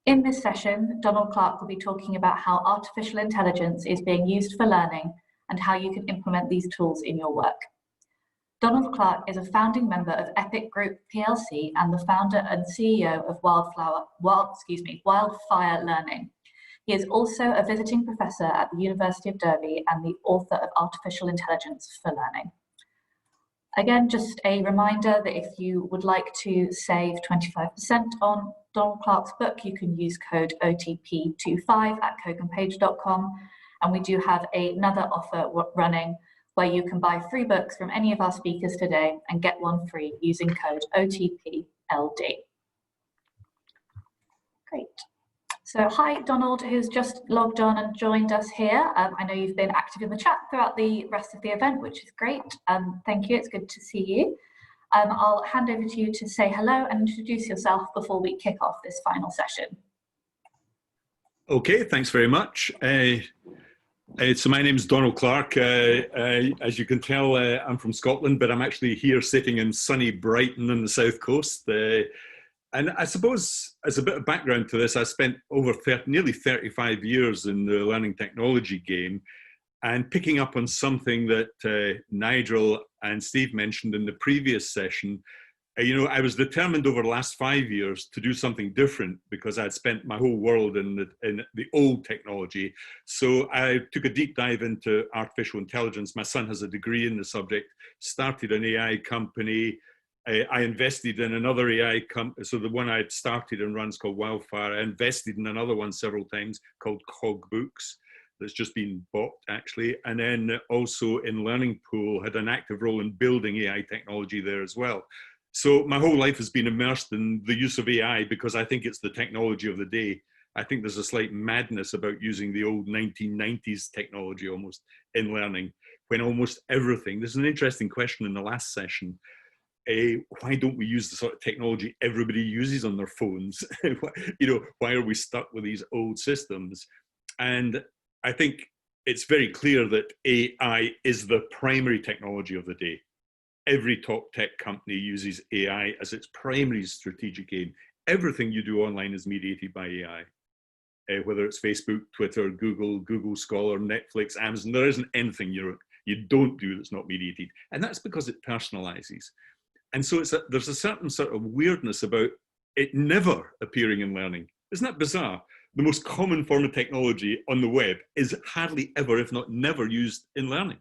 In this session, Donald Clark will be talking about how artificial intelligence is being used for learning and how you can implement these tools in your work. Donald Clark is a founding member of Epic Group plc and the founder and CEO of Wildfire Learning. He is also a visiting professor at the University of Derby and the author of Artificial Intelligence for Learning. Again, just a reminder that if you would like to save 25% on Donald Clark's book, you can use code OTP25 at koganpage.com. And we do have another offer running where you can buy 3 books from any of our speakers today and get one free using code OTPLD. Great. So hi, Donald, who's just logged on and joined us here. I know you've been active in the chat throughout the rest of the event, which is great. Thank you, it's good to see you. I'll hand over to you to say hello and introduce yourself before we kick off this final session. Okay, thanks very much. So my name's Donald Clark. As you can tell, I'm from Scotland, but I'm actually here sitting in sunny Brighton on the south coast. And I suppose, as a bit of background to this, I spent over nearly 35 years in the learning technology game, and picking up on something that Nigel and Steve mentioned in the previous session. You know, I was determined over the last 5 years to do something different because I'd spent my whole world in the old technology. So I took a deep dive into artificial intelligence. My son has a degree in the subject, started an AI company. I invested in another AI company. So the one I'd started and runs called Wildfire. I invested in another one several times called Cog Books that's just been bought actually. And then also in Learning Pool, had an active role in building AI technology there as well. So my whole life has been immersed in the use of AI because I think it's the technology of the day. I think there's a slight madness about using the old 1990s technology almost in learning, when almost everything, there's an interesting question in the last session, why don't we use the sort of technology everybody uses on their phones? You know, why are we stuck with these old systems? And I think it's very clear that AI is the primary technology of the day. Every top tech company uses AI as its primary strategic aim. Everything you do online is mediated by AI. Whether it's Facebook, Twitter, Google Scholar, Netflix, Amazon, there isn't anything you don't do that's not mediated. And that's because it personalizes. And so there's a certain sort of weirdness about it never appearing in learning. Isn't that bizarre? The most common form of technology on the web is hardly ever, if not never, used in learning.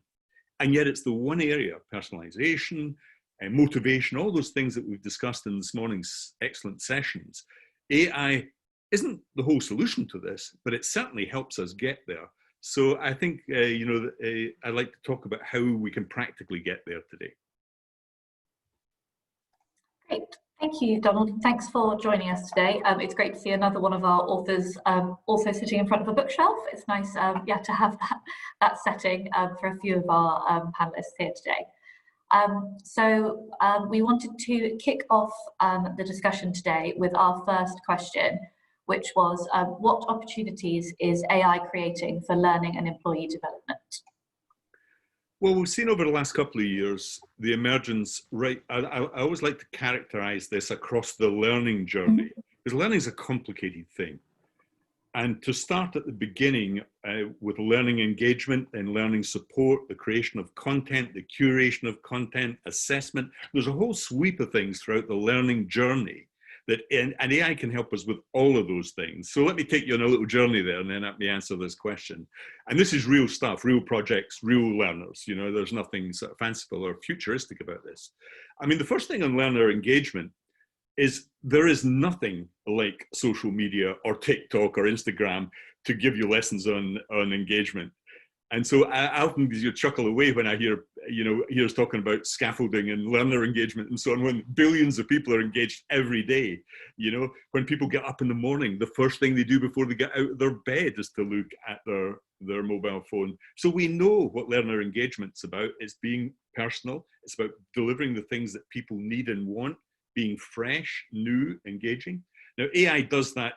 And yet it's the one area, personalization, motivation, all those things that we've discussed in this morning's excellent sessions. AI isn't the whole solution to this, but it certainly helps us get there. So I think, you know, I'd like to talk about how we can practically get there today. Great. Thank you, Donald. Thanks for joining us today. It's great to see another one of our authors also sitting in front of a bookshelf. It's nice yeah, to have that setting for a few of our panelists here today. So we wanted to kick off the discussion today with our first question, which was what opportunities is AI creating for learning and employee development? Well, we've seen over the last couple of years the emergence, right? I always like to characterize this across the learning journey, because learning is a complicated thing. And to start at the beginning with learning engagement and learning support, the creation of content, the curation of content, assessment, there's a whole sweep of things throughout the learning journey that, and AI can help us with all of those things. So let me take you on a little journey there and then let me answer this question. And this is real stuff, real projects, real learners. You know, there's nothing sort of fanciful or futuristic about this. I mean, the first thing on learner engagement is there is nothing like social media or TikTok or Instagram to give you lessons on engagement. And so I often chuckle away when I hear, you know, here's talking about scaffolding and learner engagement and so on, when billions of people are engaged every day. You know, when people get up in the morning, the first thing they do before they get out of their bed is to look at their mobile phone. So we know what learner engagement's about. It's being personal. It's about delivering the things that people need and want, being fresh, new, engaging. Now, AI does that,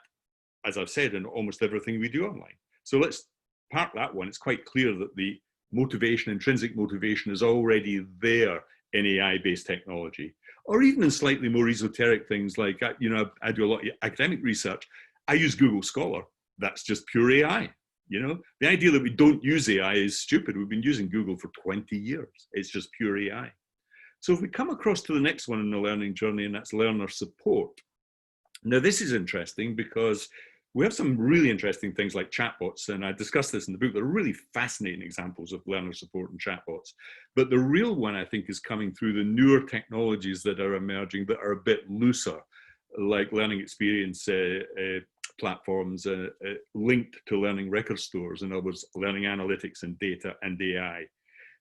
as I've said, in almost everything we do online. So let's park that one. It's quite clear that the motivation, intrinsic motivation, is already there in AI-based technology, or even in slightly more esoteric things like, you know, I do a lot of academic research, I use Google Scholar. That's just pure AI. You know, the idea that we don't use AI is stupid. We've been using Google for 20 years. It's just pure AI. So if we come across to the next one in the learning journey, and that's learner support. Now, this is interesting because we have some really interesting things like chatbots, and I discussed this in the book. They're really fascinating examples of learner support and chatbots. But the real one, I think, is coming through the newer technologies that are emerging that are a bit looser, like learning experience platforms linked to learning record stores, in other words, learning analytics and data and AI,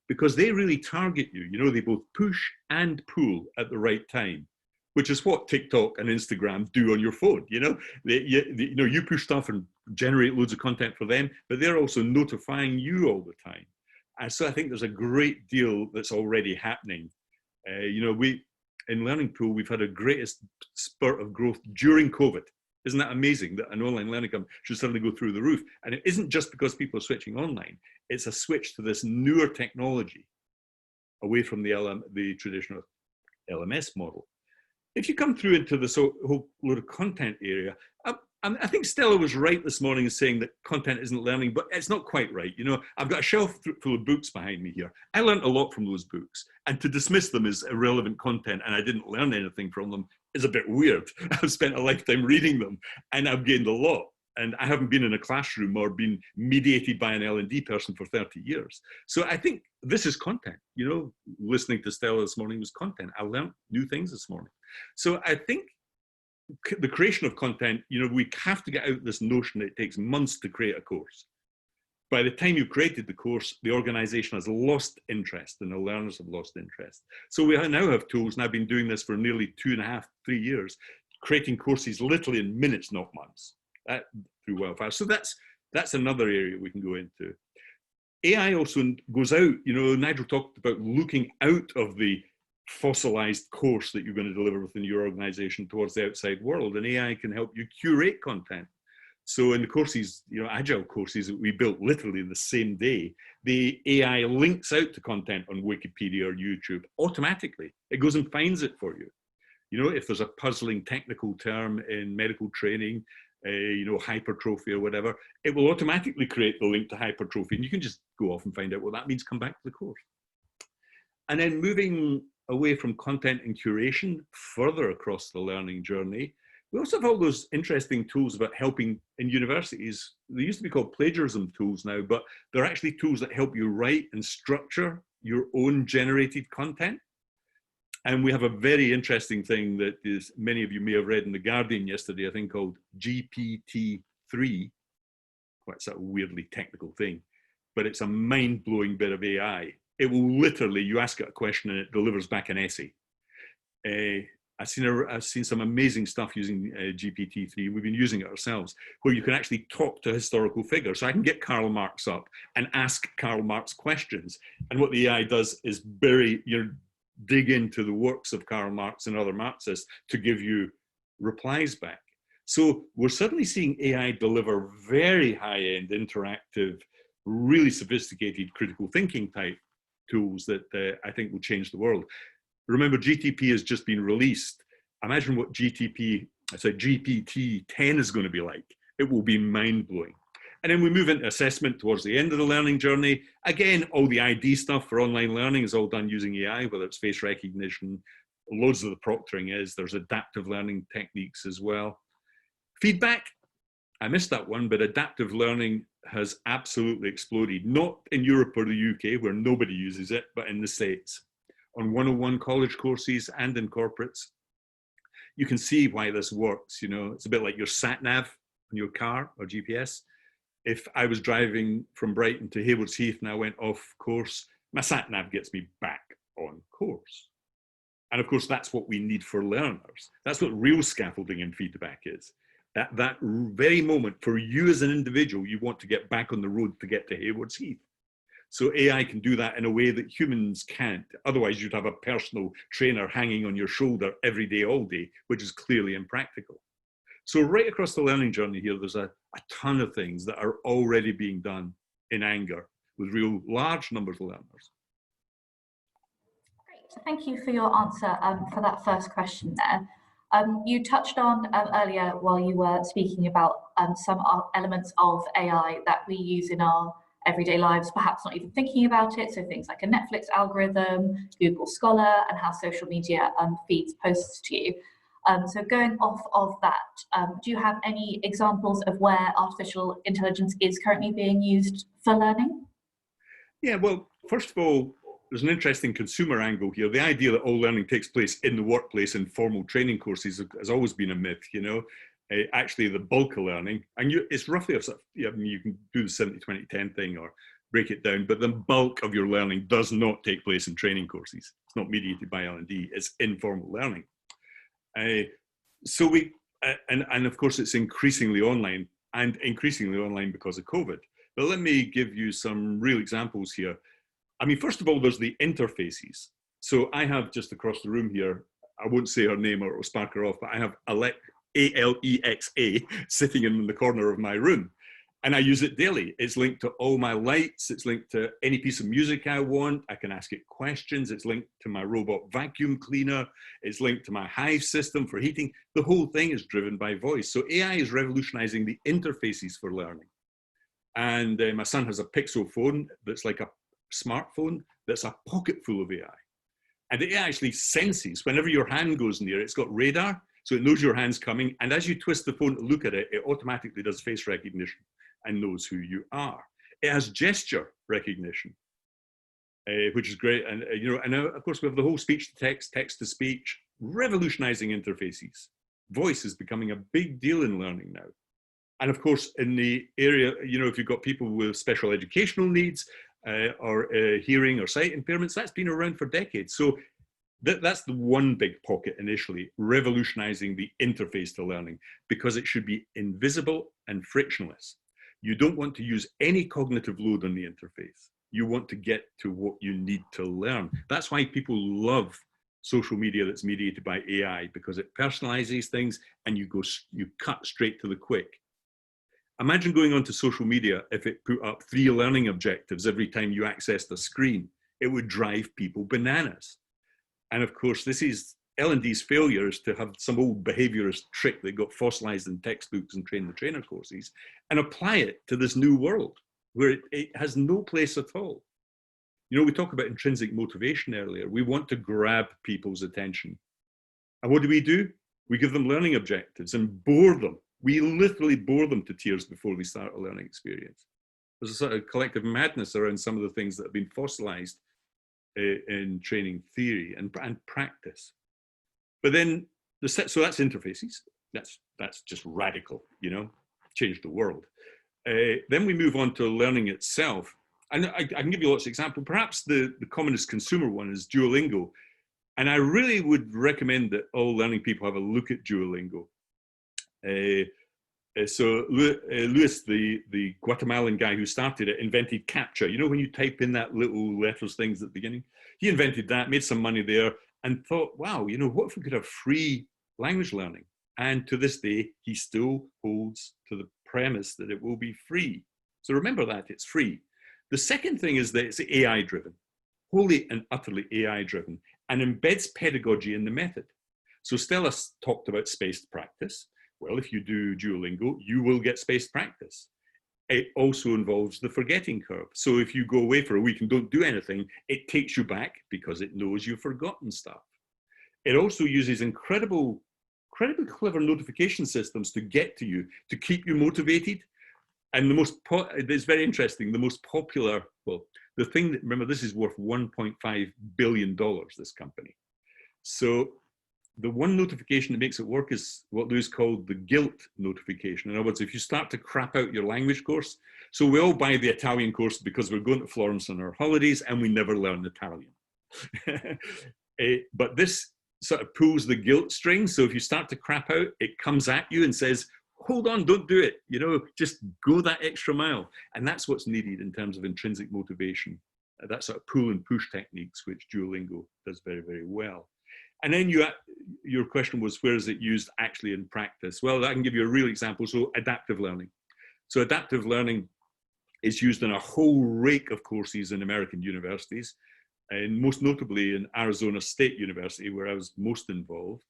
because they really target you. You know, they both push and pull at the right time, which is what TikTok and Instagram do on your phone. You know, you push stuff and generate loads of content for them, but they're also notifying you all the time. And so I think there's a great deal that's already happening. You know, in Learning Pool, we've had a greatest spurt of growth during COVID. Isn't that amazing that an online learning company should suddenly go through the roof? And it isn't just because people are switching online. It's a switch to this newer technology away from the traditional LMS model. If you come through into this whole load of content area, I think Stella was right this morning in saying that content isn't learning, but it's not quite right. You know, I've got a shelf full of books behind me here. I learned a lot from those books, and to dismiss them as irrelevant content and I didn't learn anything from them is a bit weird. I've spent a lifetime reading them and I've gained a lot. And I haven't been in a classroom or been mediated by an L&D person for 30 years. So I think this is content. You know, listening to Stella this morning was content. I learned new things this morning. So I think the creation of content, you know, we have to get out this notion that it takes months to create a course. By the time you've created the course, the organization has lost interest and the learners have lost interest. So we now have tools, and I've been doing this for nearly 2.5, 3 years, creating courses literally in minutes, not months, through Wildfire. So that's another area we can go into. AI also goes out, you know, Nigel talked about looking out of the fossilized course that you're going to deliver within your organization towards the outside world, and AI can help you curate content. So in the courses, you know, agile courses that we built literally the same day, the AI links out to content on Wikipedia or YouTube automatically. It goes and finds it for you. You know, if there's a puzzling technical term in medical training, you know, hypertrophy or whatever, it will automatically create the link to hypertrophy, and you can just go off and find out what that means, come back to the course. And then moving away from content and curation further across the learning journey, we also have all those interesting tools about helping in universities. They used to be called plagiarism tools now, but they're actually tools that help you write and structure your own generated content. And we have a very interesting thing that is, many of you may have read in The Guardian yesterday, I think called GPT-3. Well, it's a weirdly technical thing, but it's a mind-blowing bit of AI. It will literally, you ask it a question and it delivers back an essay. I've seen some amazing stuff using GPT-3. We've been using it ourselves, where you can actually talk to historical figures. So I can get Karl Marx up and ask Karl Marx questions. And what the AI does is dig into the works of Karl Marx and other Marxists to give you replies back. So we're suddenly seeing AI deliver very high-end, interactive, really sophisticated critical thinking type tools that I think will change the world. Remember, GTP has just been released. Imagine what GPT-10 is going to be like. It will be mind-blowing. And then we move into assessment towards the end of the learning journey. Again, all the ID stuff for online learning is all done using AI, whether it's face recognition, loads of the proctoring is. There's adaptive learning techniques as well. Feedback, I missed that one, but adaptive learning has absolutely exploded, not in Europe or the UK where nobody uses it, but in the States. On 101 college courses and in corporates. You can see why this works. You know, it's a bit like your sat nav on your car or GPS. If I was driving from Brighton to Haywards Heath and I went off course, my sat nav gets me back on course. And of course, that's what we need for learners. That's what real scaffolding and feedback is. That very moment for you as an individual, you want to get back on the road to get to Haywards Heath. So AI can do that in a way that humans can't. Otherwise, you'd have a personal trainer hanging on your shoulder every day, all day, which is clearly impractical. So right across the learning journey here, there's a ton of things that are already being done in anger with real large numbers of learners. Great, thank you for your answer for that first question there. You touched on earlier while you were speaking about some elements of AI that we use in our everyday lives, perhaps not even thinking about it. So things like a Netflix algorithm, Google Scholar, and how social media feeds posts to you. So going off of that, do you have any examples of where artificial intelligence is currently being used for learning? Yeah, well, first of all, there's an interesting consumer angle here. The idea that all learning takes place in the workplace in formal training courses has always been a myth, you know. Actually, the bulk of learning, and it's roughly, I mean, you can do the 70-20-10 thing or break it down, but the bulk of your learning does not take place in training courses. It's not mediated by L&D, it's informal learning. And of course, it's increasingly online because of COVID. But let me give you some real examples here. I mean, first of all, there's the interfaces. So I have just across the room here, I won't say her name or it'll spark her off, but I have Alexa sitting in the corner of my room. And I use it daily. It's linked to all my lights. It's linked to any piece of music I want. I can ask it questions. It's linked to my robot vacuum cleaner. It's linked to my Hive system for heating. The whole thing is driven by voice. So AI is revolutionizing the interfaces for learning. And my son has a Pixel phone that's like a smartphone that's a pocket full of AI. And it actually senses whenever your hand goes near it, it's got radar, so it knows your hand's coming. And as you twist the phone to look at it, it automatically does face recognition and knows who you are. It has gesture recognition, which is great. And and of course we have the whole speech to text, text to speech, revolutionizing interfaces. Voice is becoming a big deal in learning now. And of course, in the area, if you've got people with special educational needs or hearing or sight impairments, that's been around for decades. So that's the one big pocket initially, revolutionizing the interface to learning, because it should be invisible and frictionless. You don't want to use any cognitive load on the interface. You want to get to what you need to learn. That's why people love social media that's mediated by AI, because it personalizes things and you cut straight to the quick. Imagine going onto social media if it put up 3 learning objectives every time you accessed a screen. It would drive people bananas. And of course, this is L&D's failures to have some old behaviorist trick that got fossilized in textbooks and train the trainer courses and apply it to this new world where it has no place at all. We talked about intrinsic motivation earlier. We want to grab people's attention. And what do? We give them learning objectives and bore them. We literally bore them to tears before we start a learning experience. There's a sort of collective madness around some of the things that have been fossilized in training theory and practice. But then, so that's interfaces. That's just radical, change the world. Then we move on to learning itself. And I can give you lots of examples. Perhaps the commonest consumer one is Duolingo. And I really would recommend that all learning people have a look at Duolingo. So Luis, the Guatemalan guy who started it, invented CAPTCHA. When you type in that little letters things at the beginning? He invented that, made some money there, and thought, wow, what if we could have free language learning? And to this day, he still holds to the premise that it will be free. So remember that, it's free. The second thing is that it's AI-driven, wholly and utterly AI-driven, and embeds pedagogy in the method. So Stella talked about spaced practice. Well, if you do Duolingo, you will get spaced practice. It also involves the forgetting curve. So if you go away for a week and don't do anything, it takes you back because it knows you've forgotten stuff. It also uses incredibly clever notification systems to get to you, to keep you motivated. And it's very interesting, the most popular, the thing that, remember, this is worth $1.5 billion, this company. So the one notification that makes it work is what Lewis called the guilt notification. In other words, if you start to crap out your language course, so we all buy the Italian course because we're going to Florence on our holidays and we never learn Italian. But this sort of pulls the guilt string. So if you start to crap out, it comes at you and says, hold on, don't do it. Just go that extra mile. And that's what's needed in terms of intrinsic motivation. That sort of pull and push techniques, which Duolingo does very, very well. And then your question was, where is it used actually in practice? Well, I can give you a real example. So adaptive learning. So adaptive learning is used in a whole rake of courses in American universities, and most notably in Arizona State University, where I was most involved.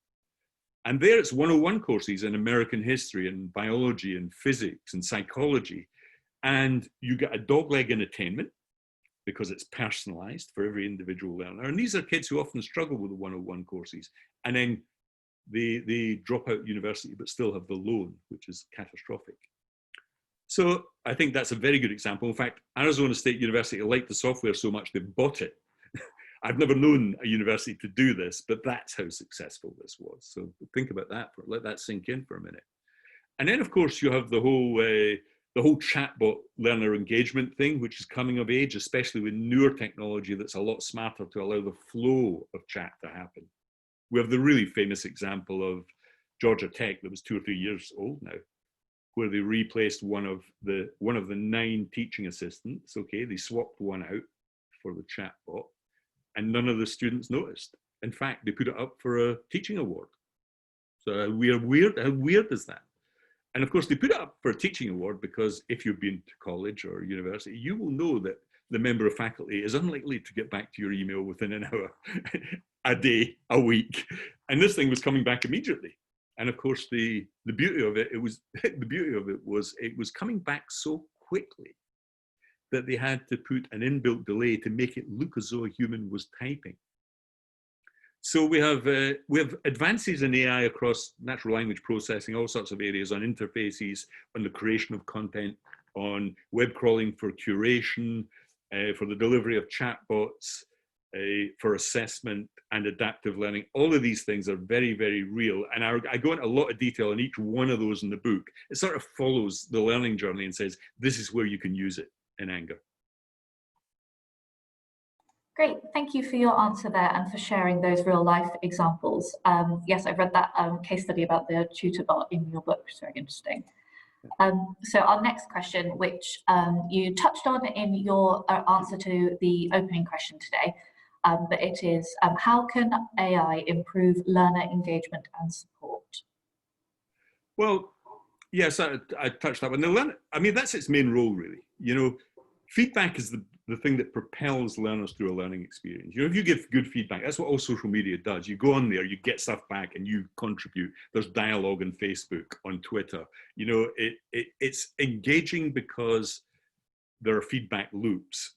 And there it's 101 courses in American history and biology and physics and psychology. And you get a dogleg in attainment because it's personalized for every individual learner. And these are kids who often struggle with the 101 courses. And then they drop out university, but still have the loan, which is catastrophic. So I think that's a very good example. In fact, Arizona State University liked the software so much they bought it. I've never known a university to do this, but that's how successful this was. So think about that, let that sink in for a minute. And then of course you have the whole chatbot learner engagement thing, which is coming of age, especially with newer technology that's a lot smarter to allow the flow of chat to happen. We have the really famous example of Georgia Tech that was 2 or 3 years old now, where they replaced one of the 9 teaching assistants. Okay, they swapped one out for the chatbot, and none of the students noticed. In fact, they put it up for a teaching award. So how weird is that? And of course, they put it up for a teaching award because if you've been to college or university, you will know that the member of faculty is unlikely to get back to your email within an hour, a day, a week. And this thing was coming back immediately. And of course, the beauty of it was it was coming back so quickly that they had to put an inbuilt delay to make it look as though a human was typing. So we have advances in AI across natural language processing, all sorts of areas, on interfaces, on the creation of content, on web crawling for curation, for the delivery of chatbots, for assessment and adaptive learning. All of these things are very, very real. And I go into a lot of detail on each one of those in the book. It sort of follows the learning journey and says, this is where you can use it in anger. Great, thank you for your answer there and for sharing those real life examples. Yes, I've read that case study about the tutor bot in your book, it's very interesting. So our next question, which you touched on in your answer to the opening question today, but it is, how can AI improve learner engagement and support? Well, yes, I touched that one. I mean, that's its main role, really. You know, feedback is the thing that propels learners through a learning experience. You know, if you give good feedback, that's what all social media does. You go on there, you get stuff back and you contribute. There's dialogue on Facebook, on Twitter. You know, it's engaging because there are feedback loops.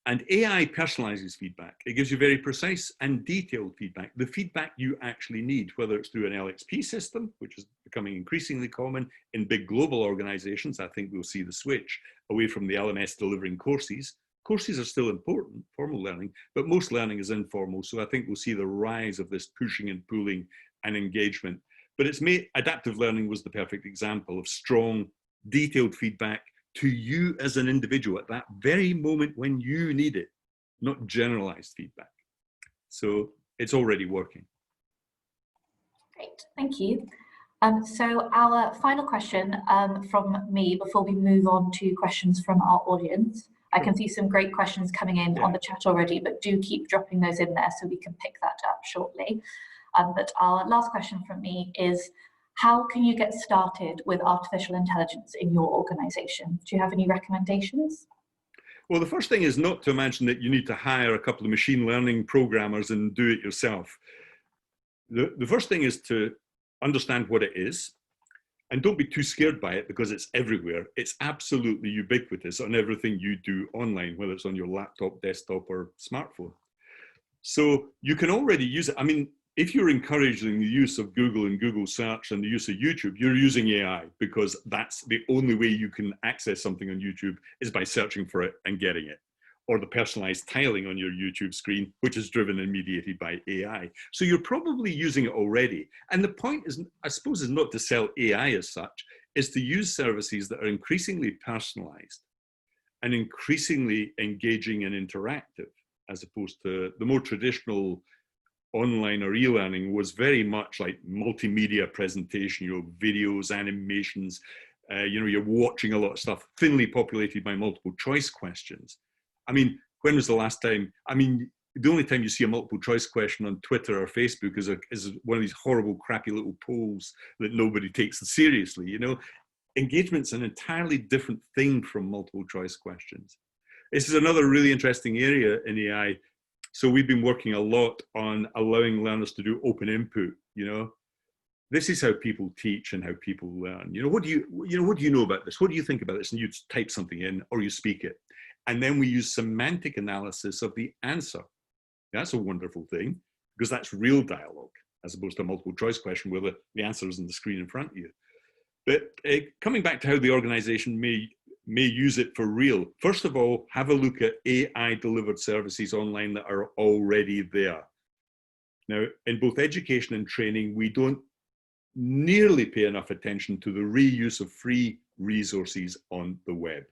And AI personalizes feedback. It gives you very precise and detailed feedback, the feedback you actually need, whether it's through an LXP system, which is becoming increasingly common in big global organizations. I think we'll see the switch away from the LMS delivering courses. Courses are still important, formal learning, but most learning is informal. So I think we'll see the rise of this pushing and pulling and engagement. But adaptive learning was the perfect example of strong, detailed feedback to you as an individual at that very moment when you need it, not generalized feedback. So it's already working. Great, thank you. So our final question from me before we move on to questions from our audience. I can see some great questions coming in on the chat already, but do keep dropping those in there so we can pick that up shortly. But our last question from me is, how can you get started with artificial intelligence in your organization? Do you have any recommendations? Well, the first thing is not to imagine that you need to hire a couple of machine learning programmers and do it yourself. The first thing is to understand what it is, and don't be too scared by it because it's everywhere. It's absolutely ubiquitous on everything you do online, whether it's on your laptop, desktop, or smartphone. So you can already use it. I mean, if you're encouraging the use of Google and Google search and the use of YouTube, you're using AI, because that's the only way you can access something on YouTube is by searching for it and getting it, or the personalized tiling on your YouTube screen, which is driven and mediated by AI. So you're probably using it already. And the point is, I suppose, is not to sell AI as such, is to use services that are increasingly personalized and increasingly engaging and interactive, as opposed to the more traditional online or e-learning was very much like multimedia presentation, you know, videos, animations, you know, you're watching a lot of stuff thinly populated by multiple choice questions. I mean, when was the last time, I mean, the only time you see a multiple choice question on Twitter or Facebook is one of these horrible, crappy little polls that nobody takes seriously, you know. Engagement's an entirely different thing from multiple choice questions. This is another really interesting area in AI. So we've been working a lot on allowing learners to do open input, you know, this is how people teach and how people learn. What do you know about this? What do you think about this? And you type something in or you speak it. And then we use semantic analysis of the answer. That's a wonderful thing because that's real dialogue as opposed to a multiple choice question where the answer is on the screen in front of you. But coming back to how the organization may use it for real, first of all, have a look at AI delivered services online that are already there. Now, in both education and training, we don't nearly pay enough attention to the reuse of free resources on the web.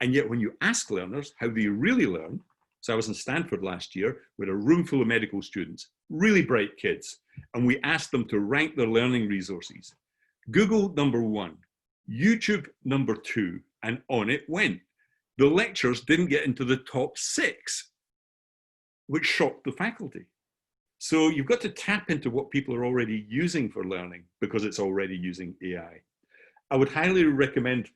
And yet when you ask learners how they really learn, so I was in Stanford last year with a room full of medical students, really bright kids, and we asked them to rank their learning resources. Google #1, YouTube #2, and on it went. The lectures didn't get into the top 6, which shocked the faculty. So you've got to tap into what people are already using for learning because it's already using AI. I would highly recommend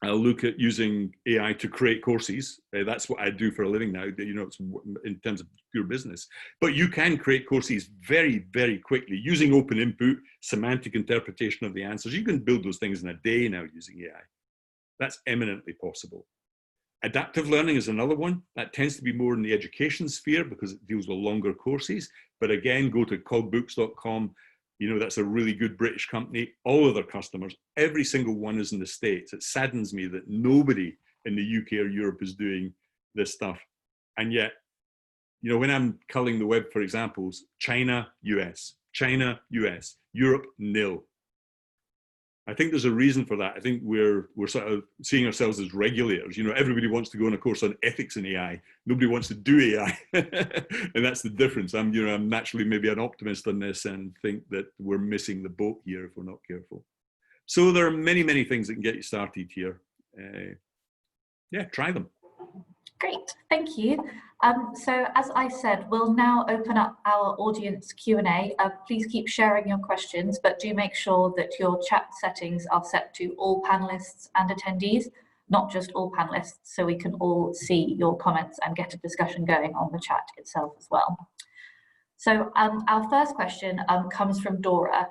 a look at using AI to create courses. That's what I do for a living now, it's in terms of pure business. But you can create courses very, very quickly using open input, semantic interpretation of the answers. You can build those things in a day now using AI. That's eminently possible. Adaptive learning is another one that tends to be more in the education sphere because it deals with longer courses. But again, go to cogbooks.com. That's a really good British company. All of their customers, every single one is in the States. It saddens me that nobody in the UK or Europe is doing this stuff. And yet, when I'm culling the web for examples, China, US, Europe, nil. I think there's a reason for that. I think we're sort of seeing ourselves as regulators. Everybody wants to go on a course on ethics in AI. Nobody wants to do AI, and that's the difference. I'm naturally maybe an optimist on this and think that we're missing the boat here if we're not careful. So there are many, many things that can get you started here. Yeah, try them. Great, thank you. So as I said, we'll now open up our audience Q&A. Please keep sharing your questions, but do make sure that your chat settings are set to all panelists and attendees, not just all panelists, so we can all see your comments and get a discussion going on the chat itself as well. So our first question comes from Dora,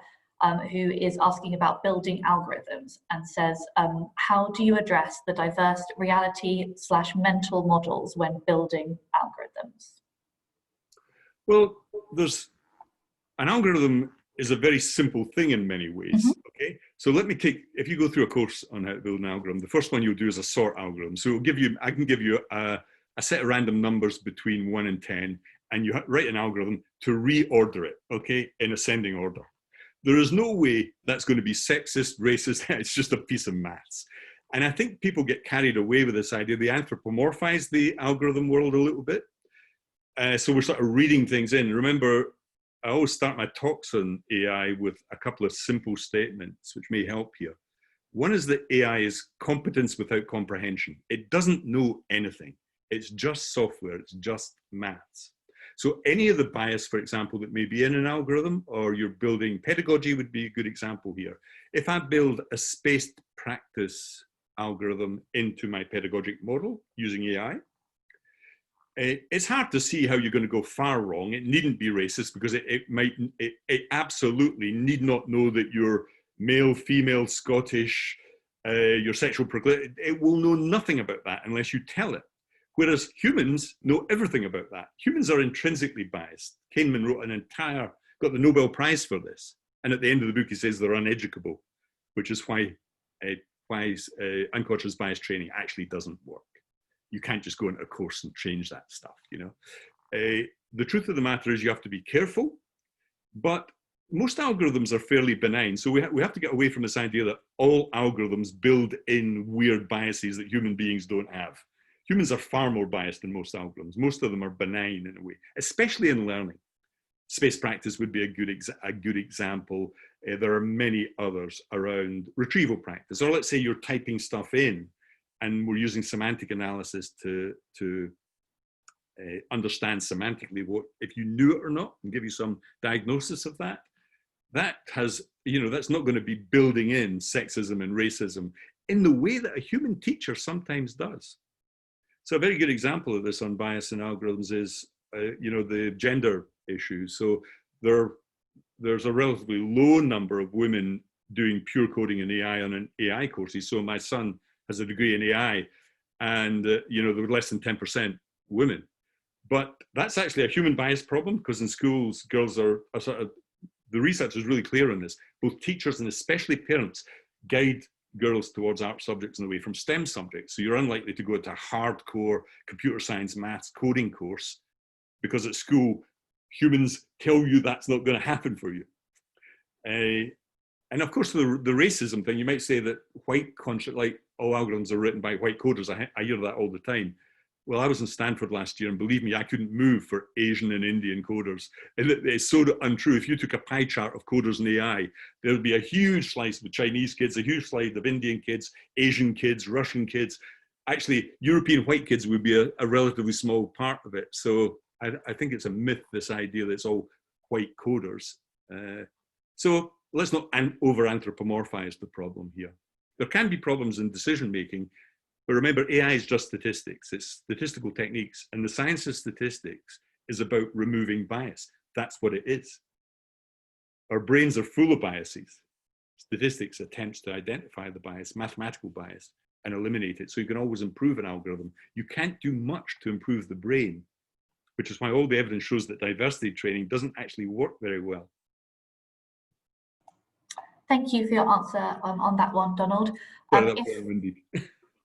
who is asking about building algorithms and says, how do you address the diverse reality/mental models when building algorithms? Well, an algorithm is a very simple thing in many ways. Okay, so if you go through a course on how to build an algorithm, the first one you'll do is a sort algorithm. So I can give you a set of random numbers between 1 and 10, and you write an algorithm to reorder it, okay, in ascending order. There is no way that's going to be sexist, racist. It's just a piece of maths. And I think people get carried away with this idea. They anthropomorphize the algorithm world a little bit. So we're sort of reading things in. Remember, I always start my talks on AI with a couple of simple statements, which may help here. One is that AI is competence without comprehension. It doesn't know anything. It's just software. It's just maths. So any of the bias, for example, that may be in an algorithm, or you're building pedagogy would be a good example here. If I build a spaced practice algorithm into my pedagogic model using AI, it's hard to see how you're going to go far wrong. It needn't be racist because it absolutely need not know that you're male, female, Scottish, your sexual proclivity. It will know nothing about that unless you tell it. Whereas humans know everything about that. Humans are intrinsically biased. Kahneman got the Nobel Prize for this. And at the end of the book, he says they're uneducable, which is why unconscious bias training actually doesn't work. You can't just go into a course and change that stuff, The truth of the matter is you have to be careful, but most algorithms are fairly benign. So we have to get away from this idea that all algorithms build in weird biases that human beings don't have. Humans are far more biased than most algorithms. Most of them are benign in a way, especially in learning. Space practice would be a good example. There are many others around retrieval practice, or let's say you're typing stuff in and we're using semantic analysis to understand semantically if you knew it or not, and give you some diagnosis of that. That's not going to be building in sexism and racism in the way that a human teacher sometimes does. So a very good example of this on bias in algorithms is, the gender issue. So there are there's a relatively low number of women doing pure coding in AI on an AI courses. So my son has a degree in AI, and you know, there were less than 10% women. But that's actually a human bias problem, because in schools, girls are sort of, the research is really clear on this. Both teachers and especially parents guide girls towards art subjects and away from STEM subjects. So you're unlikely to go into a hardcore computer science, maths, coding course, because at school, humans tell you that's not going to happen for you. And of course, the racism thing, you might say that white concept, like all algorithms are written by white coders. I hear that all the time. Well, I was in Stanford last year, and believe me, I couldn't move for Asian and Indian coders. And it's so untrue. If you took a pie chart of coders in AI, there would be a huge slice of Chinese kids, a huge slice of Indian kids, Asian kids, Russian kids. Actually, European white kids would be a relatively small part of it. So I think it's a myth, this idea that it's all white coders. So let's not over-anthropomorphize the problem here. There can be problems in decision-making, but remember, AI is just statistics. It's statistical techniques, and the science of statistics is about removing bias. That's what it is. Our brains are full of biases. Statistics attempts to identify the bias, mathematical bias, and eliminate it. So you can always improve an algorithm. You can't do much to improve the brain, which is why all the evidence shows that diversity training doesn't actually work very well. Thank you for your answer on that one, Donald. Sorry, that was long-winded.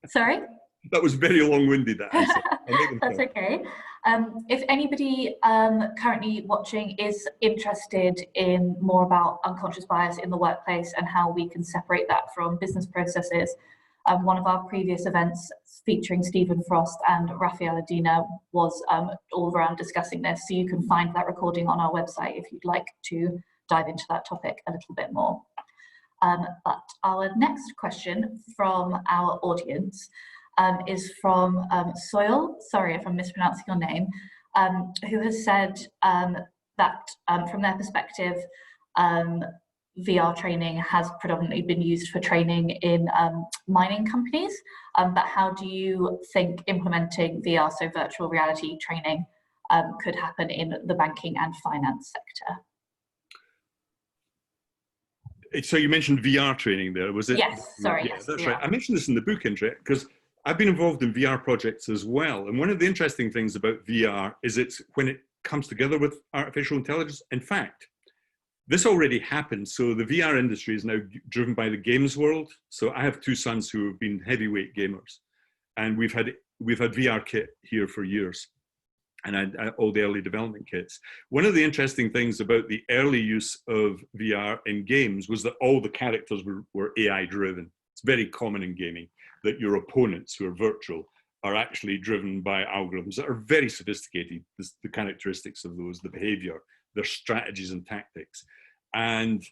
Sorry? That was very long-winded, that answer. That's okay. If anybody currently watching is interested in more about unconscious bias in the workplace and how we can separate that from business processes, one of our previous events featuring Stephen Frost and Raphael Adina was all around discussing this. So you can find that recording on our website if you'd like to dive into that topic a little bit more. But our next question from our audience is from Soil, sorry if I'm mispronouncing your name, who has said that from their perspective, VR training has predominantly been used for training in mining companies, but how do you think implementing VR, so virtual reality training, could happen in the banking and finance sector? So you mentioned VR training there, was it? Yes, sorry. Yeah, yes, that's VR. right. I mentioned this in the book, Andrea, because I've been involved in VR projects as well. And one of the interesting things about VR is it's when it comes together with artificial intelligence. In fact, this already happens. So the VR industry is now driven by the games world. So I have two sons who have been heavyweight gamers, and we've had VR kit here for years, and all the early development kits. One of the interesting things about the early use of VR in games was that all the characters were AI driven. It's very common in gaming that your opponents, who are virtual, are actually driven by algorithms that are very sophisticated, the characteristics of those, the behavior, their strategies and tactics. And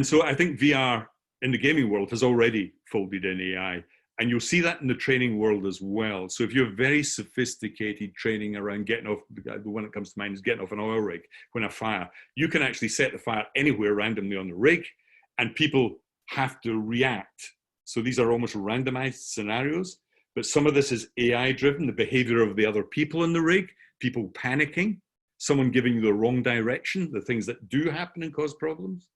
so I think VR in the gaming world has already folded in AI. And you'll see that in the training world as well. So if you have very sophisticated training around getting off, the one that comes to mind is getting off an oil rig when a fire, you can actually set the fire anywhere randomly on the rig, and people have to react. So these are almost randomized scenarios, but some of this is AI driven, the behavior of the other people in the rig, people panicking, someone giving you the wrong direction, the things that do happen and cause problems.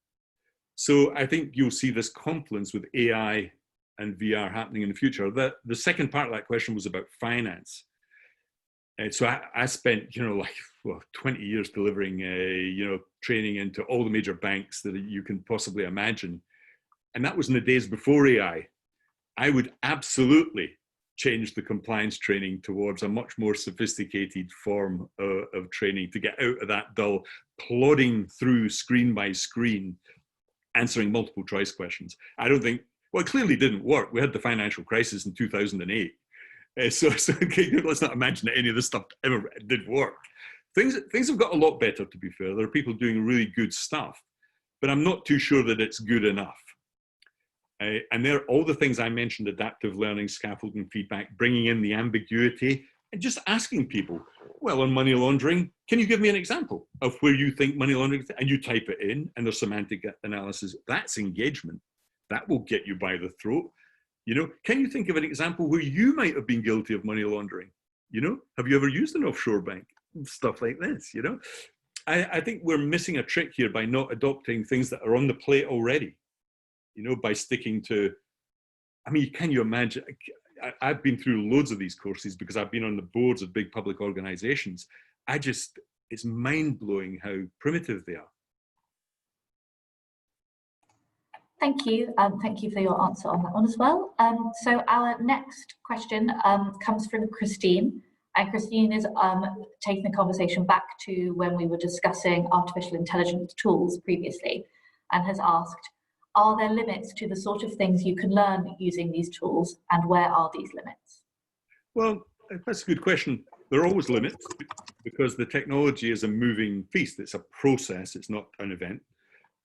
So I think you'll see this confluence with AI and VR happening in the future. The second part of that question was about finance. So I spent, 20 years delivering, training into all the major banks that you can possibly imagine. And that was in the days before AI. I would absolutely change the compliance training towards a much more sophisticated form of training to get out of that dull, plodding through screen by screen, answering multiple choice questions. I don't think, well, it clearly didn't work. We had the financial crisis in 2008. So let's not imagine that any of this stuff ever did work. Things have got a lot better, to be fair. There are people doing really good stuff, but I'm not too sure that it's good enough. And there are all the things I mentioned: adaptive learning, scaffolding, feedback, bringing in the ambiguity, and just asking people, well, on money laundering, can you give me an example of where you think money laundering, and you type it in, and there's semantic analysis. That's engagement. That will get you by the throat. Can you think of an example where you might have been guilty of money laundering? Have you ever used an offshore bank? Stuff like this, I think we're missing a trick here by not adopting things that are on the plate already, you know, by sticking to, I mean, can you imagine? I've been through loads of these courses because I've been on the boards of big public organizations. It's mind blowing how primitive they are. Thank you. Thank you for your answer on that one as well. So our next question comes from Christine. And Christine is taking the conversation back to when we were discussing artificial intelligence tools previously, and has asked, are there limits to the sort of things you can learn using these tools, and where are these limits? Well, that's a good question. There are always limits because the technology is a moving feast. It's a process, it's not an event.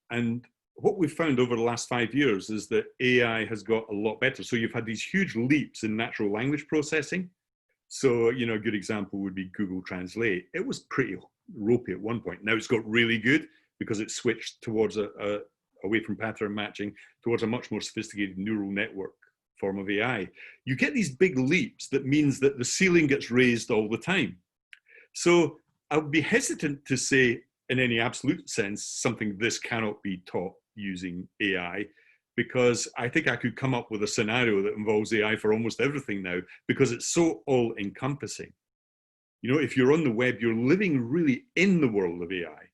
And what we've found over the last 5 years is that AI has got a lot better. So you've had these huge leaps in natural language processing. So, you know, a good example would be Google Translate. It was pretty ropey at one point. Now it's got really good because it switched towards away from pattern matching towards a much more sophisticated neural network form of AI. You get these big leaps that means that the ceiling gets raised all the time. So I would be hesitant to say in any absolute sense, something this cannot be taught using AI, because I think I could come up with a scenario that involves AI for almost everything now, because it's so all encompassing. You know, if you're on the web, you're living really in the world of AI.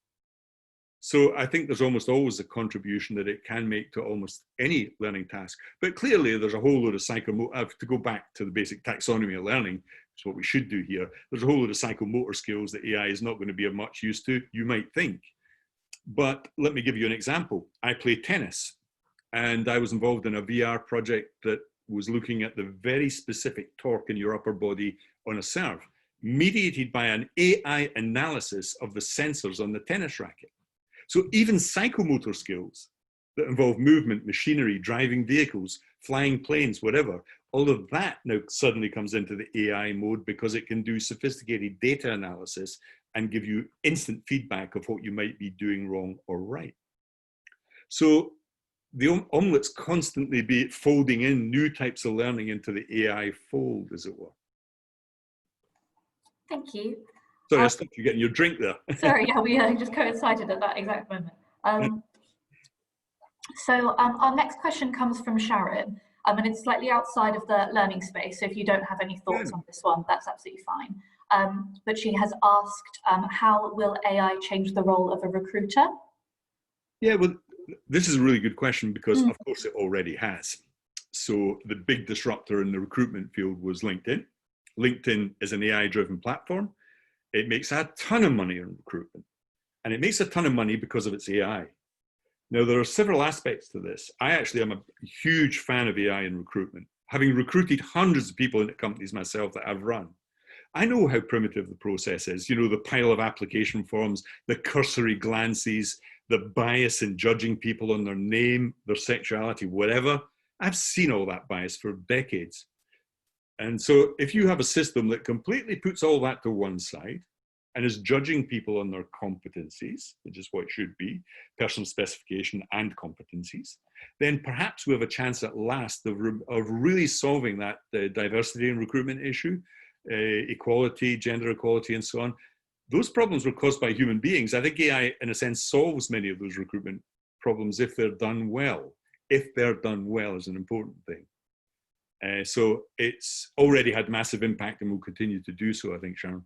So I think there's almost always a contribution that it can make to almost any learning task. But clearly there's a whole load of to go back to the basic taxonomy of learning, which is what we should do here. There's a whole load of psychomotor skills that AI is not going to be of much use to, you might think. But let me give you an example. I play tennis, and I was involved in a VR project that was looking at the very specific torque in your upper body on a serve, mediated by an AI analysis of the sensors on the tennis racket. So even psychomotor skills that involve movement, machinery, driving vehicles, flying planes, whatever, all of that now suddenly comes into the AI mode because it can do sophisticated data analysis and give you instant feedback of what you might be doing wrong or right. So the omelet's constantly be folding in new types of learning into the AI fold, as it were. Thank you. Sorry, I stopped you getting your drink there. Sorry, yeah, we just coincided at that exact moment. So our next question comes from Sharon, and it's slightly outside of the learning space, so if you don't have any thoughts on this one, that's absolutely fine. But she has asked, how will AI change the role of a recruiter? Yeah, well, this is a really good question because, of course, it already has. So the big disruptor in the recruitment field was LinkedIn. LinkedIn is an AI-driven platform. It makes a ton of money in recruitment, and it makes a ton of money because of its AI. Now, there are several aspects to this. I actually am a huge fan of AI in recruitment. Having recruited hundreds of people into companies myself that I've run, I know how primitive the process is. You know, the pile of application forms, the cursory glances, the bias in judging people on their name, their sexuality, whatever. I've seen all that bias for decades. And so if you have a system that completely puts all that to one side and is judging people on their competencies, which is what it should be, personal specification and competencies, then perhaps we have a chance at last of really solving that diversity and recruitment issue, equality, gender equality, and so on. Those problems were caused by human beings. I think AI, in a sense, solves many of those recruitment problems if they're done well. If they're done well is an important thing. So it's already had massive impact and will continue to do so, I think, Sharon.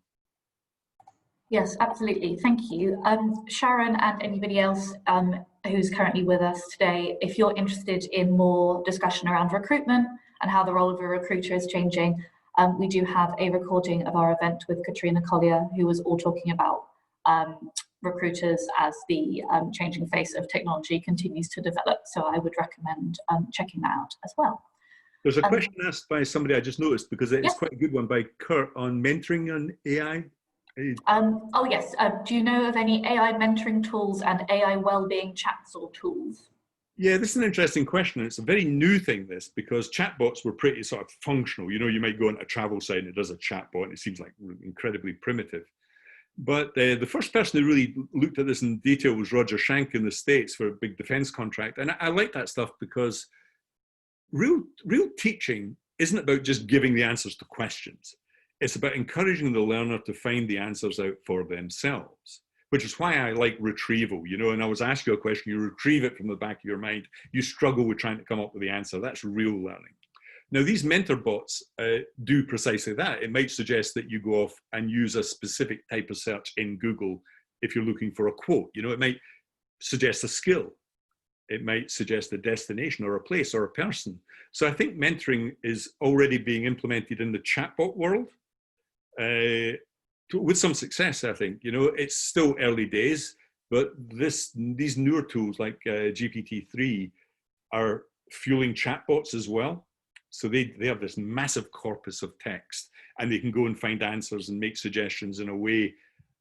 Yes, absolutely. Thank you. Sharon and anybody else who's currently with us today, if you're interested in more discussion around recruitment and how the role of a recruiter is changing, we do have a recording of our event with Katrina Collier, who was all talking about recruiters as the changing face of technology continues to develop. So I would recommend checking that out as well. There's a question asked by somebody I just noticed, because it's quite a good one, by Kurt on mentoring on AI. Oh yes, do you know of any AI mentoring tools and AI well-being chats or tools? Yeah, this is an interesting question. It's a very new thing, this, because chatbots were pretty sort of functional. You know, you might go on a travel site and it does a chatbot and it seems like incredibly primitive. But the first person who really looked at this in detail was Roger Schank in the States for a big defense contract. And I like that stuff because real teaching isn't about just giving the answers to questions. It's about encouraging the learner to find the answers out for themselves, which is why I like retrieval, you know, and I was asking you a question, you retrieve it from the back of your mind, you struggle with trying to come up with the answer. That's real learning. Now, these mentor bots do precisely that. It might suggest that you go off and use a specific type of search in Google if you're looking for a quote. You know, it might suggest a skill. It might suggest a destination or a place or a person. So I think mentoring is already being implemented in the chatbot world with some success, I think. You know, it's still early days, but these newer tools like GPT-3 are fueling chatbots as well. So they have this massive corpus of text, and they can go and find answers and make suggestions in a way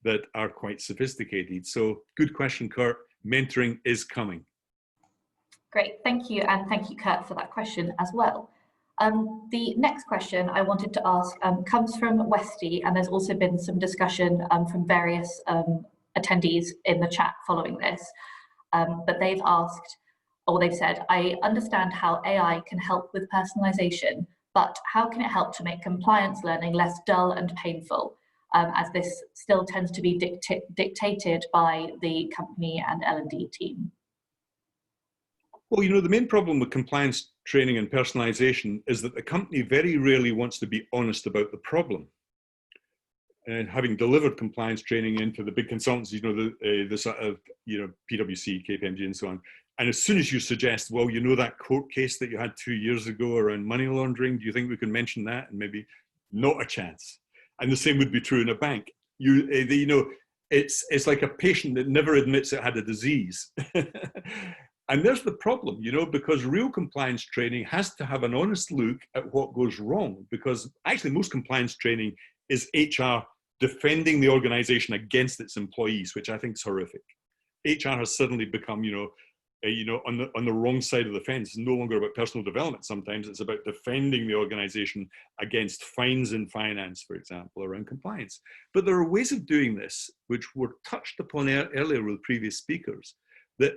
that are quite sophisticated. So good question, Kurt. Mentoring is coming. Great, thank you. And thank you, Kurt, for that question as well. The next question I wanted to ask comes from Westy, and there's also been some discussion from various attendees in the chat following this. But they've asked, or they've said, I understand how AI can help with personalization, but how can it help to make compliance learning less dull and painful, as this still tends to be dictated by the company and L&D team? Well, you know, the main problem with compliance training and personalization is that the company very rarely wants to be honest about the problem. And having delivered compliance training into the big consultancies, you know, the sort of, you know, PwC, KPMG and so on, and as soon as you suggest, well, you know, that court case that you had 2 years ago around money laundering, do you think we can mention that? And maybe not a chance. And the same would be true in a bank. You know, it's like a patient that never admits it had a disease. And there's the problem, you know, because real compliance training has to have an honest look at what goes wrong, because actually most compliance training is HR defending the organization against its employees, which I think is horrific. HR has suddenly become, you know, on the wrong side of the fence. It's no longer about personal development. Sometimes it's about defending the organization against fines in finance, for example, around compliance. But there are ways of doing this, which were touched upon earlier with previous speakers, that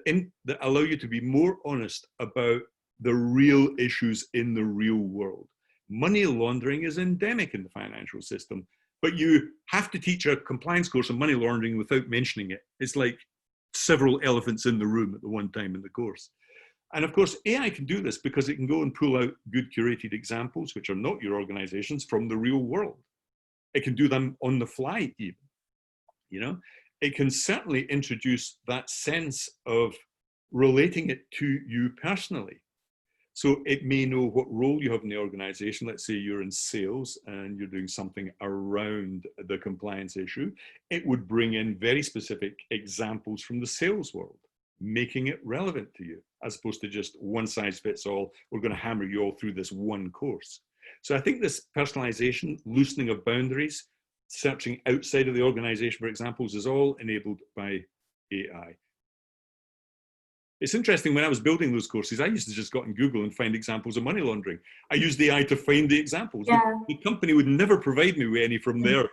allow you to be more honest about the real issues in the real world. Money laundering is endemic in the financial system, but you have to teach a compliance course on money laundering without mentioning it. It's like several elephants in the room at the one time in the course. And of course, AI can do this because it can go and pull out good curated examples, which are not your organizations, from the real world. It can do them on the fly even, you know? It can certainly introduce that sense of relating it to you personally. So it may know what role you have in the organization. Let's say you're in sales and you're doing something around the compliance issue. It would bring in very specific examples from the sales world, making it relevant to you, as opposed to just one size fits all. We're going to hammer you all through this one course. So I think this personalization, loosening of boundaries, searching outside of the organization for examples is all enabled by AI. It's interesting, when I was building those courses, I used to just go on Google and find examples of money laundering. I used AI to find the examples. Yeah. The company would never provide me with any from their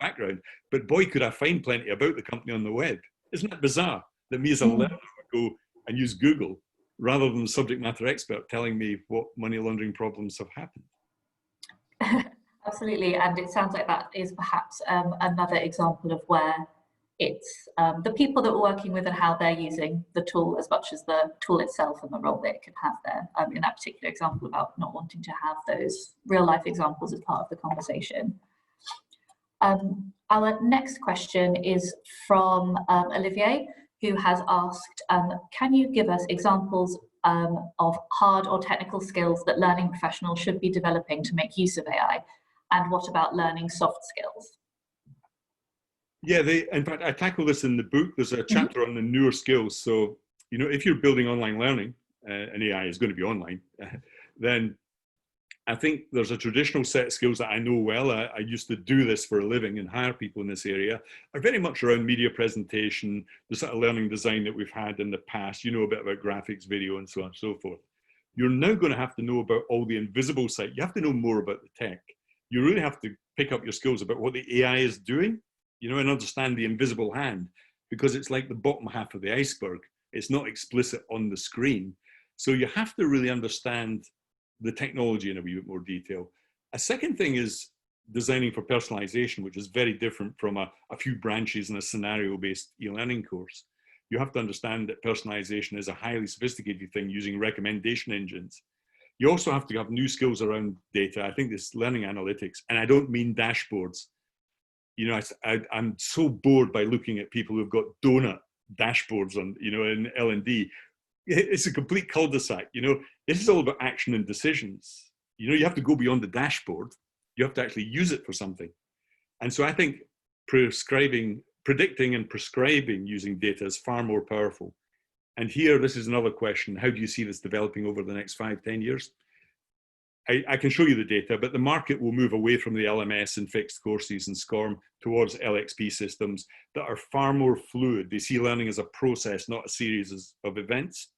background, but boy, could I find plenty about the company on the web. Isn't that bizarre that me as a learner would go and use Google rather than the subject matter expert telling me what money laundering problems have happened? Absolutely, and it sounds like that is perhaps another example of where it's the people that we're working with and how they're using the tool as much as the tool itself and the role that it can have there. In that particular example about not wanting to have those real life examples as part of the conversation. Our next question is from Olivier, who has asked, can you give us examples of hard or technical skills that learning professionals should be developing to make use of AI? And what about learning soft skills? Yeah, in fact, I tackle this in the book. There's a chapter on the newer skills. So, you know, if you're building online learning, and AI is going to be online, then I think there's a traditional set of skills that I know well. I used to do this for a living and hire people in this area, are very much around media presentation, the sort of learning design that we've had in the past, you know, a bit about graphics, video, and so on and so forth. You're now going to have to know about all the invisible side. You have to know more about the tech. You really have to pick up your skills about what the AI is doing, you know, and understand the invisible hand, because it's like the bottom half of the iceberg. It's not explicit on the screen. So you have to really understand the technology in a wee bit more detail. A second thing is designing for personalization, which is very different from a few branches in a scenario-based e-learning course. You have to understand that personalization is a highly sophisticated thing using recommendation engines. You also have to have new skills around data. I think this learning analytics, and I don't mean dashboards. You know, I'm so bored by looking at people who've got donut dashboards on, you know, in L&D. It's a complete cul-de-sac. You know, this is all about action and decisions. You know, you have to go beyond the dashboard. You have to actually use it for something. And so I think predicting and prescribing using data is far more powerful. And here, this is another question. How do you see this developing over the next 5-10 years? I can show you the data, but the market will move away from the LMS and fixed courses and SCORM towards LXP systems that are far more fluid. They see learning as a process, not a series of events.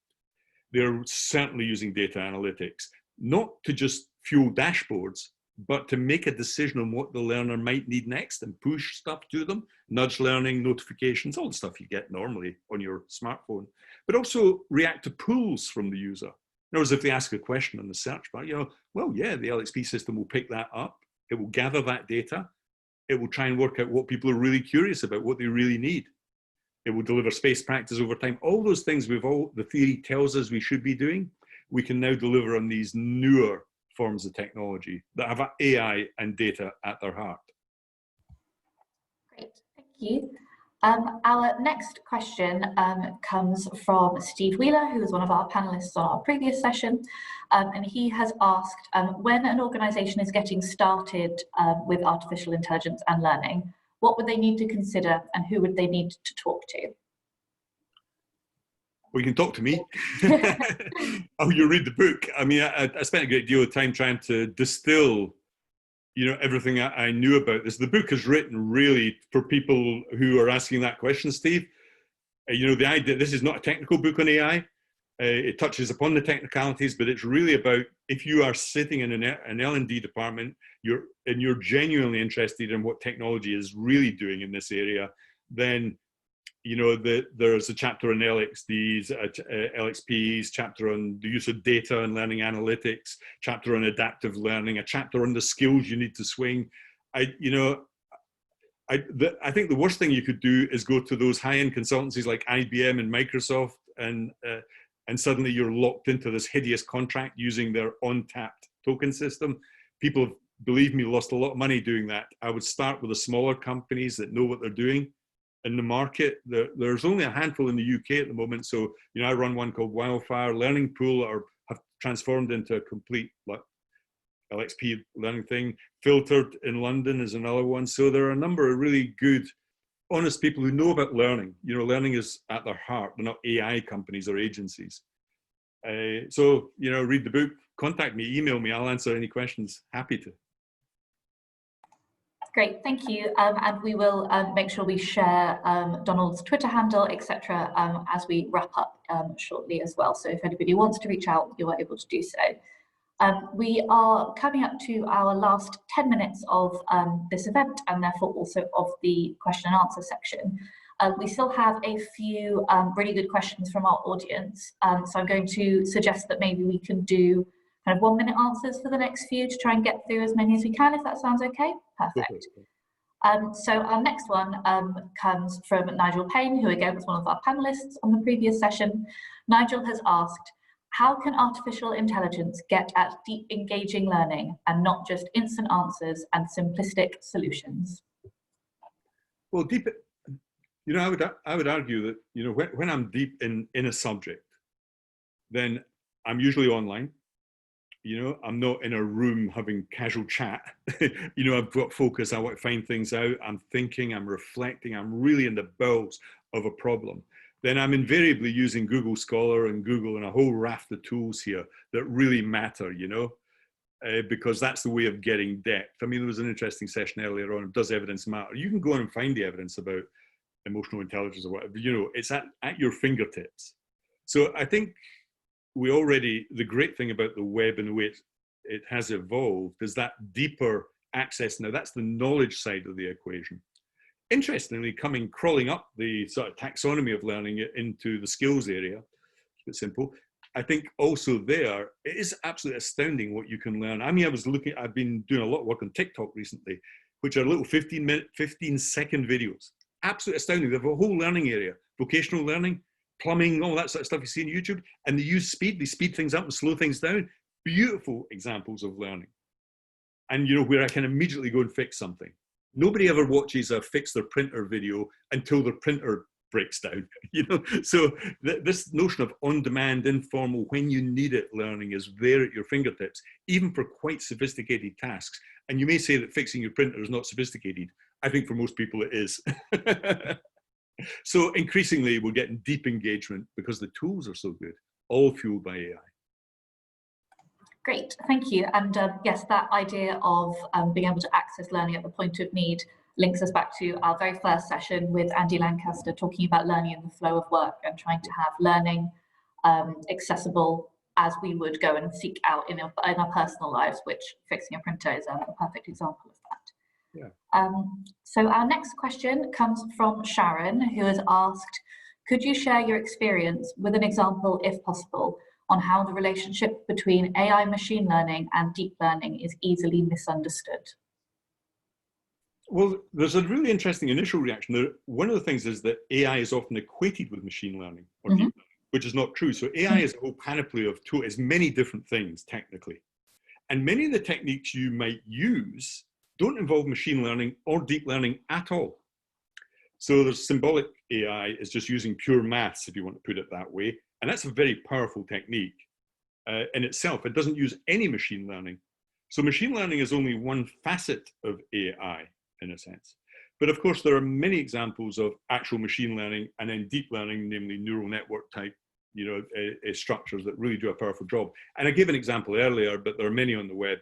They're certainly using data analytics, not to just fuel dashboards, but to make a decision on what the learner might need next and push stuff to them, nudge learning, notifications, all the stuff you get normally on your smartphone, but also react to pulls from the user. In other words, if they ask a question on the search bar, you know, well, yeah, the LXP system will pick that up. It will gather that data. It will try and work out what people are really curious about, what they really need. It will deliver space practice over time. All those things the theory tells us we should be doing, we can now deliver on these newer forms of technology that have AI and data at their heart. Great, thank you. Our next question comes from Steve Wheeler, who was one of our panelists on our previous session, and he has asked, when an organisation is getting started with artificial intelligence and learning, what would they need to consider and who would they need to talk to? Well, you can talk to me. Oh, you read the book. I mean, I spent a great deal of time trying to distill, you know, everything I knew about this. The book is written really for people who are asking that question, Steve. You know, the idea, this is not a technical book on AI. It touches upon the technicalities, but it's really about if you are sitting in an L&D department, you're genuinely interested in what technology is really doing in this area, then you know, there's a chapter on LXDs, LXPs, chapter on the use of data and learning analytics, chapter on adaptive learning, a chapter on the skills you need to swing. I think the worst thing you could do is go to those high-end consultancies like IBM and Microsoft, and suddenly you're locked into this hideous contract using their on-tapped token system. People have, believe me, lost a lot of money doing that. I would start with the smaller companies that know what they're doing. In the market, there's only a handful in the UK at the moment. So, you know, I run one called Wildfire Learning Pool, or have transformed into a complete like LXP learning thing. Filtered in London is another one. So there are a number of really good, honest people who know about learning. You know, learning is at their heart. They're not AI companies or agencies. So, you know, read the book, contact me, email me. I'll answer any questions. Happy to. Great, thank you. And we will make sure we share Donald's Twitter handle, etc., as we wrap up shortly as well. So if anybody wants to reach out, you are able to do so. We are coming up to our last 10 minutes of this event, and therefore also of the question and answer section. We still have a few really good questions from our audience. So I'm going to suggest that maybe we can do kind of 1-minute answers for the next few to try and get through as many as we can, if that sounds okay. Perfect. So our next one comes from Nigel Payne, who again was one of our panelists on the previous session. Nigel has asked, how can artificial intelligence get at deep engaging learning and not just instant answers and simplistic solutions? Well, deep, you know, I would argue that, you know, when I'm deep in a subject, then I'm usually online. You know, I'm not in a room having casual chat. You know, I've got focus. I want to find things out. I'm thinking, I'm reflecting. I'm really in the bowels of a problem. Then I'm invariably using Google Scholar and Google and a whole raft of tools here that really matter, you know, because that's the way of getting depth. I mean, there was an interesting session earlier on, does evidence matter? You can go on and find the evidence about emotional intelligence or whatever, you know, it's at your fingertips. So I think the great thing about the web and the way it has evolved is that deeper access. Now that's the knowledge side of the equation. Interestingly, crawling up the sort of taxonomy of learning into the skills area, it's simple. I think also there, it is absolutely astounding what you can learn. I mean, I've been doing a lot of work on TikTok recently, which are little 15-second videos. Absolutely astounding. They have a whole learning area, vocational learning, plumbing, all that sort of stuff you see on YouTube. And they use speed, they speed things up and slow things down. Beautiful examples of learning. And you know, where I can immediately go and fix something. Nobody ever watches a fix their printer video until their printer breaks down, you know. So this notion of on-demand, informal, when you need it learning is there at your fingertips, even for quite sophisticated tasks. And you may say that fixing your printer is not sophisticated. I think for most people it is. So increasingly we're getting deep engagement because the tools are so good, all fueled by AI. Great, thank you. And yes, that idea of being able to access learning at the point of need links us back to our very first session with Andy Lancaster, talking about learning in the flow of work and trying to have learning accessible as we would go and seek out in our personal lives, which fixing a printer is a perfect example of that. Yeah. So our next question comes from Sharon, who has asked, could you share your experience with an example, if possible, on how the relationship between AI machine learning and deep learning is easily misunderstood? Well, there's a really interesting initial reaction. One of the things is that AI is often equated with machine learning or deep learning, which is not true. So AI is a whole panoply of tools, is many different things technically. And many of the techniques you might use don't involve machine learning or deep learning at all. So there's symbolic AI is just using pure maths, if you want to put it that way. And that's a very powerful technique in itself. It doesn't use any machine learning. So machine learning is only one facet of AI in a sense. But of course, there are many examples of actual machine learning and then deep learning, namely neural network type, you know, structures that really do a powerful job. And I gave an example earlier, but there are many on the web.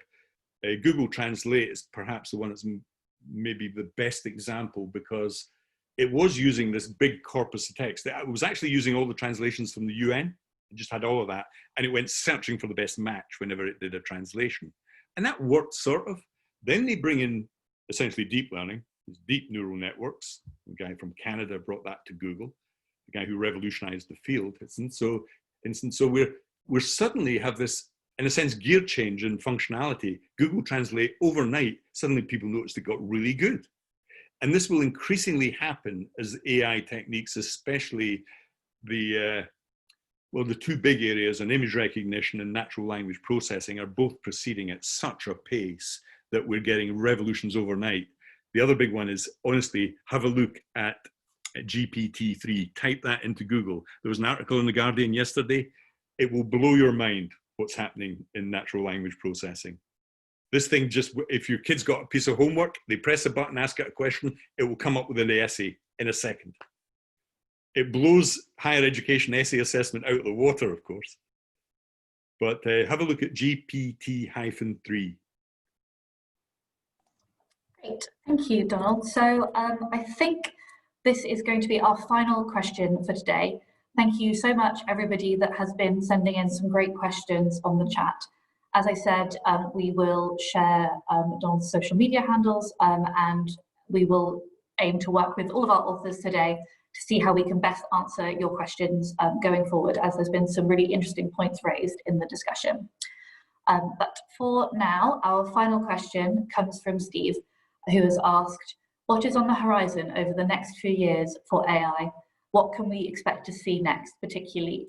Google Translate is perhaps the one that's maybe the best example because it was using this big corpus of text. It was actually using all the translations from the UN. It just had all of that. And it went searching for the best match whenever it did a translation. And that worked sort of. Then they bring in essentially deep learning, deep neural networks. The guy from Canada brought that to Google, the guy who revolutionized the field. So we're suddenly have this, in a sense, gear change in functionality. Google Translate overnight, suddenly people noticed it got really good. And this will increasingly happen as AI techniques, especially the two big areas on image recognition and natural language processing are both proceeding at such a pace that we're getting revolutions overnight. The other big one is, honestly, have a look at GPT-3. Type that into Google. There was an article in The Guardian yesterday. It will blow your mind what's happening in natural language processing. This thing just, if your kid's got a piece of homework, they press a button, ask it a question, it will come up with an essay in a second. It blows higher education essay assessment out of the water, of course. But have a look at GPT-3. Great, thank you, Donald. So I think this is going to be our final question for today. Thank you so much, everybody that has been sending in some great questions on the chat. As I said, we will share Donald's social media handles and we will aim to work with all of our authors today to see how we can best answer your questions going forward, as there's been some really interesting points raised in the discussion. But for now, our final question comes from Steve, who has asked, what is on the horizon over the next few years for AI? What can we expect to see next, particularly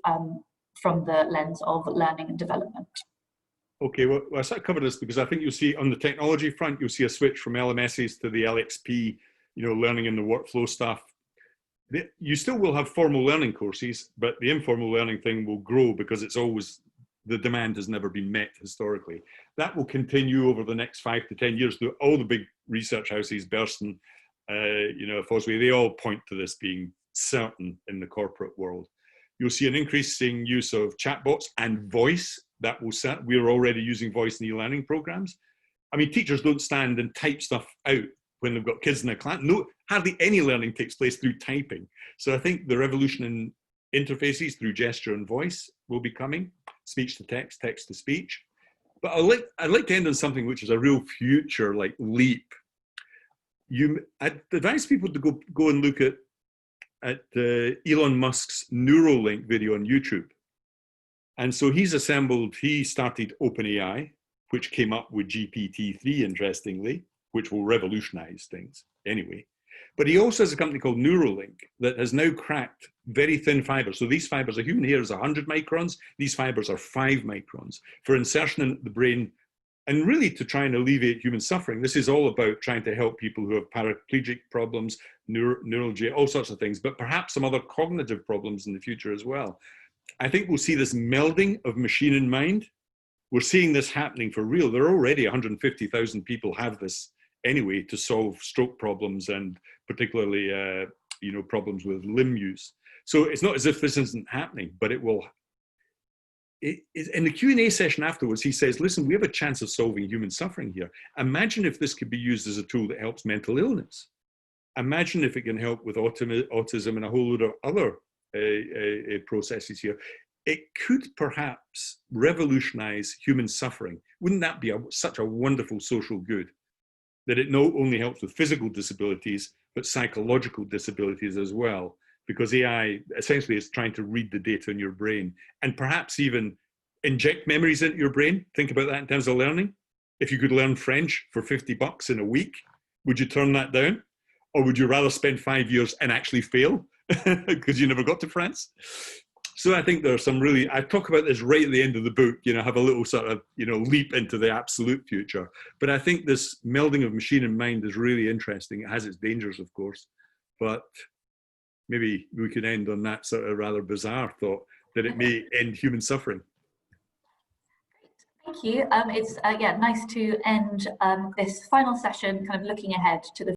from the lens of learning and development? Okay, well, I sort of covered this because I think you'll see on the technology front, you'll see a switch from LMSs to the LXP, you know, learning in the workflow stuff. You still will have formal learning courses, but the informal learning thing will grow because it's always, the demand has never been met historically. That will continue over the next 5 to 10 years. All the big research houses, Berston, you know, Fosway, they all point to this being certain in the corporate world. You'll see an increasing use of chatbots and voice. That will set. We're already using voice in e-learning programs. I mean, teachers don't stand and type stuff out when they've got kids in their class. No, hardly any learning takes place through typing. So I think the revolution in interfaces through gesture and voice will be coming. Speech to text, text to speech. But I'd like to end on something which is a real future like leap. I'd advise people to go and look at Elon Musk's Neuralink video on YouTube. And so he started OpenAI, which came up with GPT-3, interestingly, which will revolutionize things anyway. But he also has a company called Neuralink that has now cracked very thin fibers. So these fibers, a human hair is 100 microns. These fibers are 5 microns for insertion in the brain, and really to try and alleviate human suffering. This is all about trying to help people who have paraplegic problems, neuralgia, all sorts of things, but perhaps some other cognitive problems in the future as well. I think we'll see this melding of machine and mind. We're seeing this happening for real. There are already 150,000 people have this anyway to solve stroke problems and particularly problems with limb use. So it's not as if this isn't happening, but it will. In the Q&A session afterwards, he says, listen, we have a chance of solving human suffering here. Imagine if this could be used as a tool that helps mental illness. Imagine if it can help with autism and a whole load of other processes here. It could perhaps revolutionize human suffering. Wouldn't that be such a wonderful social good? That it not only helps with physical disabilities, but psychological disabilities as well. Because AI essentially is trying to read the data in your brain and perhaps even inject memories into your brain. Think about that in terms of learning. If you could learn French for $50 in a week, would you turn that down? Or would you rather spend 5 years and actually fail because you never got to France? So I think there's some really, I talk about this right at the end of the book, have a little sort of, leap into the absolute future. But I think this melding of machine and mind is really interesting. It has its dangers, of course, but maybe we could end on that sort of rather bizarre thought that it may end human suffering. Thank you. It's nice to end this final session kind of looking ahead to the